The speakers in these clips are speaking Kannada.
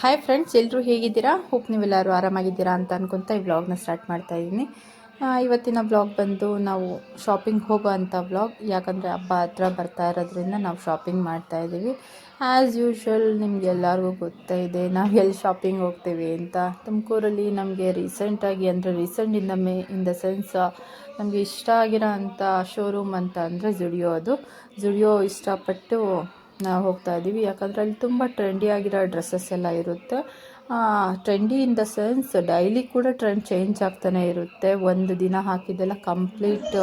ಹಾಯ್ ಫ್ರೆಂಡ್ಸ್, ಎಲ್ಲರೂ ಹೇಗಿದ್ದೀರಾ? ಹೋಪ್ ನೀವೆಲ್ಲರೂ ಆರಾಮಾಗಿದ್ದೀರಾ ಅಂತ ಅನ್ಕೊತಾ ಈ ವ್ಲಾಗ್ನ ಸ್ಟಾರ್ಟ್ ಮಾಡ್ತಾ ಇದ್ದೀನಿ. ಇವತ್ತಿನ ವ್ಲಾಗ್ ಬಂದು ನಾವು ಶಾಪಿಂಗ್ ಹೋಗೋ ಅಂಥ ವ್ಲಾಗ್. ಯಾಕಂದರೆ ಹಬ್ಬ ಹತ್ರ ಬರ್ತಾ ಇರೋದ್ರಿಂದ ನಾವು ಶಾಪಿಂಗ್ ಮಾಡ್ತಾ ಇದ್ದೀವಿ. ಆ್ಯಸ್ ಯೂಶ್ವಲ್ ನಿಮ್ಗೆ ಎಲ್ಲರಿಗೂ ಗೊತ್ತೇ ಇದೆ ನಾವು ಎಲ್ಲಿ ಶಾಪಿಂಗ್ ಹೋಗ್ತೀವಿ ಅಂತ. ತುಮಕೂರಲ್ಲಿ ನಮಗೆ ರೀಸೆಂಟಾಗಿ ಅಂದರೆ ರೀಸೆಂಟ್ ಇನ್ ದ ಸೆನ್ಸ್ ನಮಗೆ ಇಷ್ಟ ಆಗಿರೋ ಅಂಥ ಶೋರೂಮ್ ಅಂತ ಅಂದರೆ ಜುಡಿಯೋ ಇಷ್ಟಪಟ್ಟು ನಾವು ಹೋಗ್ತಾ ಇದ್ದೀವಿ. ಯಾಕಂದರೆ ಅಲ್ಲಿ ತುಂಬ ಟ್ರೆಂಡಿ ಆಗಿರೋ ಡ್ರೆಸ್ಸಸ್ ಎಲ್ಲ ಇರುತ್ತೆ. Trendy in the sense daily ಕೂಡ ಟ್ರೆಂಡ್ ಚೇಂಜ್ ಆಗ್ತಾನೆ ಇರುತ್ತೆ. ಒಂದು ದಿನ ಹಾಕಿದ್ದೆಲ್ಲ ಕಂಪ್ಲೀಟ್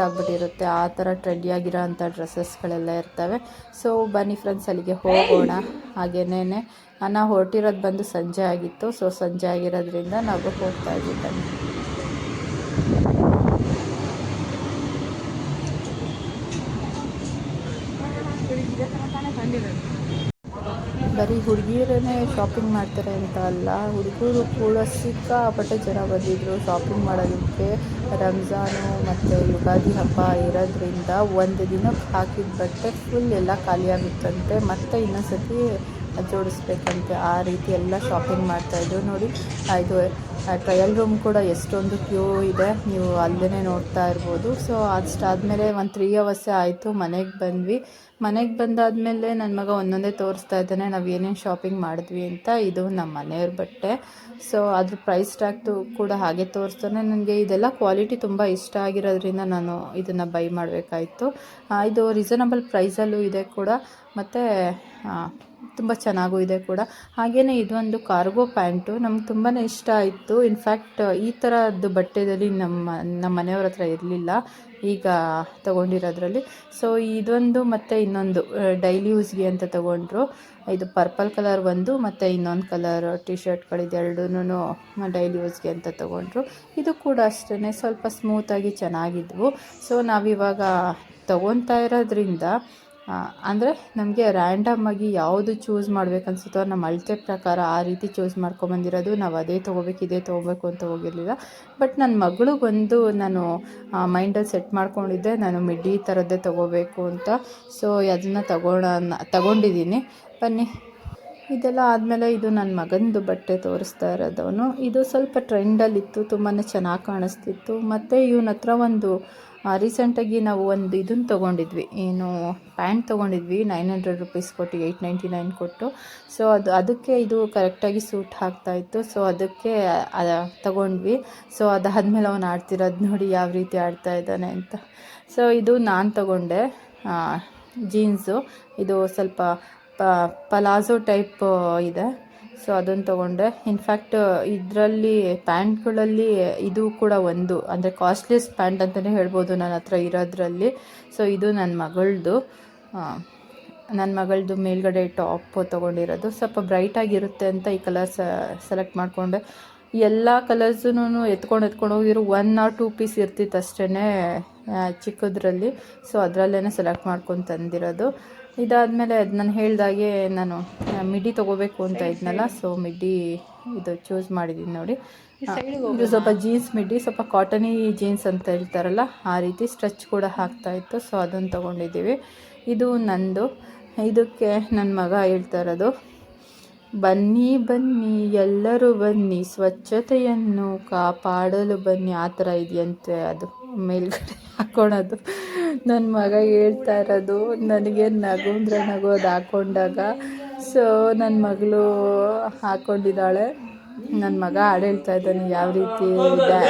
ಆಗಿಬಿಟ್ಟಿರುತ್ತೆ. ಆ ಥರ ಟ್ರೆಂಡಿಯಾಗಿರೋ ಅಂಥ ಡ್ರೆಸ್ಸಸ್ಗಳೆಲ್ಲ ಇರ್ತವೆ. ಸೊ ಬನ್ನಿ ಫ್ರೆಂಡ್ಸ್, ಅಲ್ಲಿಗೆ ಹೋಗೋಣ. ಹಾಗೇನೇ ನಾನು ಹೊರಟಿರೋದು ಬಂದು ಸಂಜೆ ಆಗಿತ್ತು. ಸೊ ಸಂಜೆ ಆಗಿರೋದ್ರಿಂದ ನಾವು ಹೋಗ್ತಾ ಇದ್ದೀವಿ. ಬನ್ನಿ. ಬರೀ ಹುಡುಗಿಯರೇ ಶಾಪಿಂಗ್ ಮಾಡ್ತಾರೆ ಅಂತ ಅಲ್ಲ, ಹುಡುಗರು ಕೂಡ ಸಿಕ್ಕಾಪಟ್ಟೆ ಜನ ಬಂದಿದ್ದರು ಶಾಪಿಂಗ್ ಮಾಡೋದಕ್ಕೆ. ರಂಜಾನು ಮತ್ತು ಯುಗಾದಿ ಹಬ್ಬ ಇರೋದ್ರಿಂದ ಒಂದು ದಿನಕ್ಕೆ ಹಾಕಿದ ಬಟ್ಟೆ ಫುಲ್ ಎಲ್ಲ ಖಾಲಿಯಾಗುತ್ತಂತೆ, ಮತ್ತು ಇನ್ನೊಂದ್ಸತಿ ಜೋಡಿಸ್ಬೇಕಂತೆ. ಆ ರೀತಿ ಎಲ್ಲ ಶಾಪಿಂಗ್ ಮಾಡ್ತಾಯಿದ್ರು. ನೋಡಿ, ಇದು ಟ್ರಯಲ್ ರೂಮ್ ಕೂಡ ಎಷ್ಟೊಂದು ಕ್ಯೂ ಇದೆ, ನೀವು ಅಲ್ಲೇ ನೋಡ್ತಾ ಇರ್ಬೋದು. ಸೊ ಅಷ್ಟಾದಮೇಲೆ ಒಂದು 3 ಅವರ್ಸೇ ಆಯಿತು, ಮನೆಗೆ ಬಂದಾದಮೇಲೆ ನನ್ನ ಮಗ ಒಂದೊಂದೇ ತೋರಿಸ್ತಾ ಇದ್ದಾನೆ ನಾವು ಏನೇನು ಶಾಪಿಂಗ್ ಮಾಡಿದ್ವಿ ಅಂತ. ಇದು ನಮ್ಮ ಮನೆಯವ್ರ ಬಟ್ಟೆ. ಸೊ ಅದ್ರ ಪ್ರೈಸ್ ಟ್ಯಾಗ್ದು ಕೂಡ ಹಾಗೆ ತೋರಿಸ್ತಾನೆ. ನನಗೆ ಇದೆಲ್ಲ ಕ್ವಾಲಿಟಿ ತುಂಬ ಇಷ್ಟ ಆಗಿರೋದ್ರಿಂದ ನಾನು ಇದನ್ನು ಬೈ ಮಾಡಬೇಕಾಯಿತು. ಇದು ರೀಸನಬಲ್ ಪ್ರೈಸಲ್ಲೂ ಇದೆ ಕೂಡ, ಮತ್ತು ತುಂಬ ಚೆನ್ನಾಗೂ ಇದೆ ಕೂಡ. ಹಾಗೆಯೇ ಇದೊಂದು ಕಾರ್ಗೋ ಪ್ಯಾಂಟು ನಮ್ಗೆ ತುಂಬಾ ಇಷ್ಟ ಆಯಿತು. ಇನ್ಫ್ಯಾಕ್ಟ್ ಈ ಥರದ್ದು ಬಟ್ಟೆದಲ್ಲಿ ನಮ್ಮ ಮನೆಯವ್ರ ಹತ್ರ ಇರಲಿಲ್ಲ ಈಗ ತೊಗೊಂಡಿರೋದ್ರಲ್ಲಿ. ಸೊ ಇದೊಂದು ಮತ್ತು ಇನ್ನೊಂದು ಡೈಲಿ ಯೂಸ್ಗೆ ಅಂತ ತೊಗೊಂಡ್ರು. ಇದು ಪರ್ಪಲ್ ಕಲರ್ ಒಂದು ಮತ್ತು ಇನ್ನೊಂದು ಕಲರ್ ಟಿ ಶರ್ಟ್ಗಳಿದೆ, ಎರಡೂ ಡೈಲಿ ಯೂಸ್ಗೆ ಅಂತ ತೊಗೊಂಡ್ರು. ಇದು ಕೂಡ ಅಷ್ಟೇ ಸ್ವಲ್ಪ ಸ್ಮೂತಾಗಿ ಚೆನ್ನಾಗಿದ್ವು. ಸೊ ನಾವಿವಾಗ ತೊಗೊತಾ ಇರೋದ್ರಿಂದ ಅಂದರೆ ನಮಗೆ ರ್ಯಾಂಡಮಾಗಿ ಯಾವುದು ಚೂಸ್ ಮಾಡಬೇಕನ್ಸುತ್ತೋ ನಮ್ಮ ಅಳತೆ ಪ್ರಕಾರ ಆ ರೀತಿ ಚೂಸ್ ಮಾಡ್ಕೊಂಬಂದಿರೋದು. ನಾವು ಅದೇ ಇದೇ ತೊಗೋಬೇಕು ಅಂತ ಹೋಗಿರಲಿಲ್ಲ. ಬಟ್ ನನ್ನ ಮಗಳಿಗೊಂದು ನಾನು ಮೈಂಡಲ್ಲಿ ಸೆಟ್ ಮಾಡ್ಕೊಂಡಿದ್ದೆ, ನಾನು ಮಿಡ್ಡಿ ಥರದ್ದೇ ತೊಗೋಬೇಕು ಅಂತ. ಸೊ ಅದನ್ನು ತಗೊಂಡಿದ್ದೀನಿ. ಬನ್ನಿ. ಇದೆಲ್ಲ ಆದಮೇಲೆ ಇದು ನನ್ನ ಮಗನದು ಬಟ್ಟೆ ತೋರಿಸ್ತಾ ಇರೋದವನು. ಇದು ಸ್ವಲ್ಪ ಟ್ರೆಂಡಲ್ಲಿತ್ತು, ತುಂಬಾ ಚೆನ್ನಾಗಿ ಕಾಣಿಸ್ತಿತ್ತು. ಮತ್ತು ಇವನ ಹತ್ರ ಒಂದು ರೀಸೆಂಟಾಗಿ ನಾವು ಒಂದು ಇದನ್ನು ತೊಗೊಂಡಿದ್ವಿ, ಪ್ಯಾಂಟ್ ತೊಗೊಂಡಿದ್ವಿ 900 ರುಪೀಸ್ ಕೊಟ್ಟು, 899 ಕೊಟ್ಟು. ಸೊ ಅದಕ್ಕೆ ಇದು ಕರೆಕ್ಟಾಗಿ ಸೂಟ್ ಆಗ್ತಾಯಿತ್ತು. ಸೊ ಅದಕ್ಕೆ ತಗೊಂಡ್ವಿ. ಸೊ ಅದಾದಮೇಲೆ ಅವನು ಆಡ್ತಿರೋದು ನೋಡಿ ಯಾವ ರೀತಿ ಆಡ್ತಾ ಇದ್ದಾನೆ ಅಂತ. ಸೊ ಇದು ನಾನು ತಗೊಂಡೆ ಜೀನ್ಸು. ಇದು ಸ್ವಲ್ಪ ಪಲಾಝೋ ಟೈಪ್ ಇದೆ. ಸೊ ಅದನ್ನು ತೊಗೊಂಡೆ. ಇನ್ಫ್ಯಾಕ್ಟ್ ಇದರಲ್ಲಿ ಪ್ಯಾಂಟ್ಗಳಲ್ಲಿ ಇದು ಕೂಡ ಒಂದು ಅಂದರೆ ಕಾಸ್ಟ್ಲಿಯಸ್ಟ್ ಪ್ಯಾಂಟ್ ಅಂತಲೇ ಹೇಳ್ಬೋದು ನನ್ನ ಹತ್ರ ಇರೋದ್ರಲ್ಲಿ. ಸೊ ಇದು ನನ್ನ ಮಗಳದು ಮೇಲ್ಗಡೆ ಟಾಪ್ ತೊಗೊಂಡಿರೋದು. ಸ್ವಲ್ಪ ಬ್ರೈಟಾಗಿರುತ್ತೆ ಅಂತ ಈ ಕಲರ್ ಸೆಲೆಕ್ಟ್ ಮಾಡಿಕೊಂಡೆ. ಎಲ್ಲ ಕಲರ್ಸೂ ಎತ್ಕೊಂಡು ಹೋಗಿರೋ 1 or 2 ಪೀಸ್ ಇರ್ತಿತ್ತು ಅಷ್ಟೇ ಚಿಕ್ಕದ್ರಲ್ಲಿ. ಸೊ ಅದರಲ್ಲೇ ಸೆಲೆಕ್ಟ್ ಮಾಡ್ಕೊಂಡು ತಂದಿರೋದು. ಇದಾದಮೇಲೆ ನಾನು ಹೇಳ್ದಾಗೆ ನಾನು ಮಿಡ್ಡಿ ತೊಗೋಬೇಕು ಅಂತ ಇದ್ನಲ್ಲ, ಸೊ ಮಿಡ್ಡಿ ಇದು ಚೂಸ್ ಮಾಡಿದ್ದೀನಿ ನೋಡಿ. ಇದು ಸ್ವಲ್ಪ ಜೀನ್ಸ್ ಮಿಡ್ಡಿ, ಸ್ವಲ್ಪ ಕಾಟನಿ ಜೀನ್ಸ್ ಅಂತ ಹೇಳ್ತಾರಲ್ಲ ಆ ರೀತಿ ಸ್ಟ್ರೆಚ್ ಕೂಡ ಆಗ್ತಾಯಿತ್ತು. ಸೊ ಅದನ್ನು ತೊಗೊಂಡಿದ್ದೀವಿ. ಇದು ನಂದು. ಇದಕ್ಕೆ ನನ್ನ ಮಗ ಹೇಳ್ತಾ ಇರೋದು, ಬನ್ನಿ ಬನ್ನಿ ಎಲ್ಲರೂ ಬನ್ನಿ, ಸ್ವಚ್ಛತೆಯನ್ನು ಕಾಪಾಡಲು ಬನ್ನಿ, ಆ ಥರ ಇದೆಯಂತೆ ಅದು ಮೇಲ್ಗಡೆ ಹಾಕ್ಕೊಳೋದು. ನನ್ನ ಮಗ ಹೇಳ್ತಾ ಇರೋದು, ನನಗೆ ನಗೋದು ಹಾಕ್ಕೊಂಡಾಗ. ಸೊ ನನ್ನ ಮಗಳು ಹಾಕ್ಕೊಂಡಿದ್ದಾಳೆ. ನನ್ನ ಮಗ ಹಾಡು ಹೇಳ್ತಾ ಇದ್ದಾನೆ ಯಾವ ರೀತಿ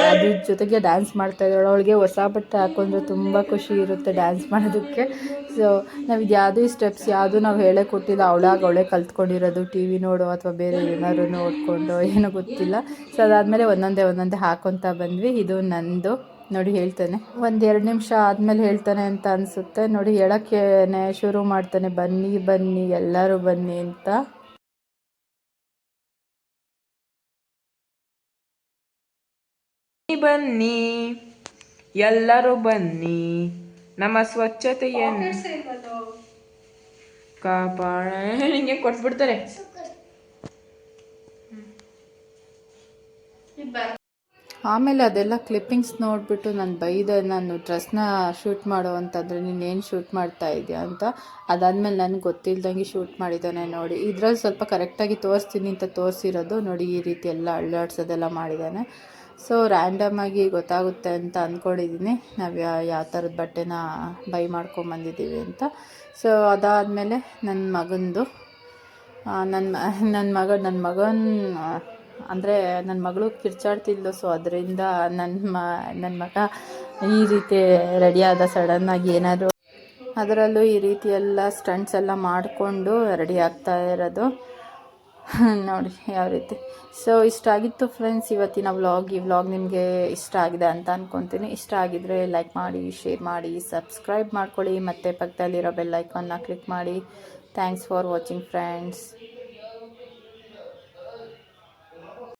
ಅದ್ರ ಜೊತೆಗೆ ಡ್ಯಾನ್ಸ್ ಮಾಡ್ತಾ ಇದ್ದಾಳೆ. ಅವಳಿಗೆ ಹೊಸ ಬಟ್ಟೆ ಹಾಕ್ಕೊಂಡ್ರೆ ತುಂಬ ಖುಷಿ ಇರುತ್ತೆ ಡ್ಯಾನ್ಸ್ ಮಾಡೋದಕ್ಕೆ. ಸೊ ನಾವು ಯಾವುದೇ ಸ್ಟೆಪ್ಸ್ ನಾವು ಹೇಳೇ ಕೊಟ್ಟಿಲ್ಲ, ಅವಳೇ ಕಲ್ತ್ಕೊಂಡಿರೋದು. ಟಿ ವಿ ನೋಡೋ ಅಥವಾ ಬೇರೆ ಏನಾದ್ರು ನೋಡಿಕೊಂಡು ಏನೋ ಗೊತ್ತಿಲ್ಲ. ಸೊ ಅದಾದಮೇಲೆ ಒಂದೊಂದೇ ಹಾಕ್ಕೊತಾ ಬಂದ್ವಿ. ಇದು ನಂದು ನೋಡಿ. ಹೇಳ್ತಾನೆ 1-2 ನಿಮಿಷ ಆದಮೇಲೆ ಹೇಳ್ತಾನೆ ಅಂತ ಅನಿಸುತ್ತೆ ನೋಡಿ. ಹೇಳೋಕ್ಕೆ ಶುರು ಮಾಡ್ತಾನೆ, ಬನ್ನಿ ಬನ್ನಿ ಎಲ್ಲರೂ ಬನ್ನಿ ಅಂತ. ಬನ್ನಿ ಎಲ್ಲರೂ ಬನ್ನಿ, ನಮ್ಮ ಸ್ವಚ್ಛತೆಯನ್ನು ಕಾಪಾಡ. ಹಿಂಗೆ ಕೊಟ್ಬಿಡ್ತಾರೆ. ಆಮೇಲೆ ಅದೆಲ್ಲ ಕ್ಲಿಪ್ಪಿಂಗ್ಸ್ ನೋಡಿಬಿಟ್ಟು ನಾನು ಬೈದೆ, ನಾನು ಡ್ರೆಸ್ನ ಶೂಟ್ ಮಾಡೋ ಅಂತಂದರೆ ನೀನೇನು ಶೂಟ್ ಮಾಡ್ತಾ ಇದೆಯಾ ಅಂತ. ಅದಾದಮೇಲೆ ನನಗೆ ಗೊತ್ತಿಲ್ದಂಗೆ ಶೂಟ್ ಮಾಡಿದ್ದಾನೆ ನೋಡಿ. ಇದ್ರಲ್ಲಿ ಸ್ವಲ್ಪ ಕರೆಕ್ಟಾಗಿ ತೋರಿಸ್ತೀನಿ ಅಂತ ತೋರಿಸಿರೋದು ನೋಡಿ, ಈ ರೀತಿ ಎಲ್ಲ ಅಳ್ಳಾಡ್ಸೋದೆಲ್ಲ ಮಾಡಿದ್ದಾನೆ. ಸೊ ರ್ಯಾಂಡಮಾಗಿ ಗೊತ್ತಾಗುತ್ತೆ ಅಂತ ಅಂದ್ಕೊಂಡಿದ್ದೀನಿ ನಾವು ಯಾವ ಥರದ ಬಟ್ಟೆನ ಬೈ ಮಾಡ್ಕೊಂಬಂದಿದ್ದೀವಿ ಅಂತ. ಸೊ ಅದಾದಮೇಲೆ ನನ್ನ ಮಗಂದು ನನ್ನ ಮಗನ ಅಂದರೆ ನನ್ನ ಮಗಳು ಕಿರ್ಚಾಡ್ತಿದ್ಲು. ಸೊ ಅದರಿಂದ ನನ್ನ ಮಗ ಈ ರೀತಿ ರೆಡಿಯಾದ ಸಡನ್ನಾಗಿ ಏನಾದರೂ, ಅದರಲ್ಲೂ ಈ ರೀತಿ ಎಲ್ಲ ಸ್ಟಂಟ್ಸ್ ಎಲ್ಲ ಮಾಡಿಕೊಂಡು ರೆಡಿ ಆಗ್ತಾ ಇರೋದು ನೋಡಿ ಯಾವ ರೀತಿ. ಸೊ ಇಷ್ಟ ಆಗಿತ್ತು ಫ್ರೆಂಡ್ಸ್ ಇವತ್ತಿನ ವ್ಲಾಗ್. ಈ ವ್ಲಾಗ್ ನಿಮಗೆ ಇಷ್ಟ ಆಗಿದೆ ಅಂತ ಅಂದ್ಕೊತೀನಿ. ಇಷ್ಟ ಆಗಿದರೆ ಲೈಕ್ ಮಾಡಿ, ಶೇರ್ ಮಾಡಿ, ಸಬ್ಸ್ಕ್ರೈಬ್ ಮಾಡ್ಕೊಳ್ಳಿ, ಮತ್ತು ಪಕ್ಕದಲ್ಲಿರೋ ಬೆಲ್ ಐಕಾನ್ನ ಕ್ಲಿಕ್ ಮಾಡಿ. Thanks for watching friends.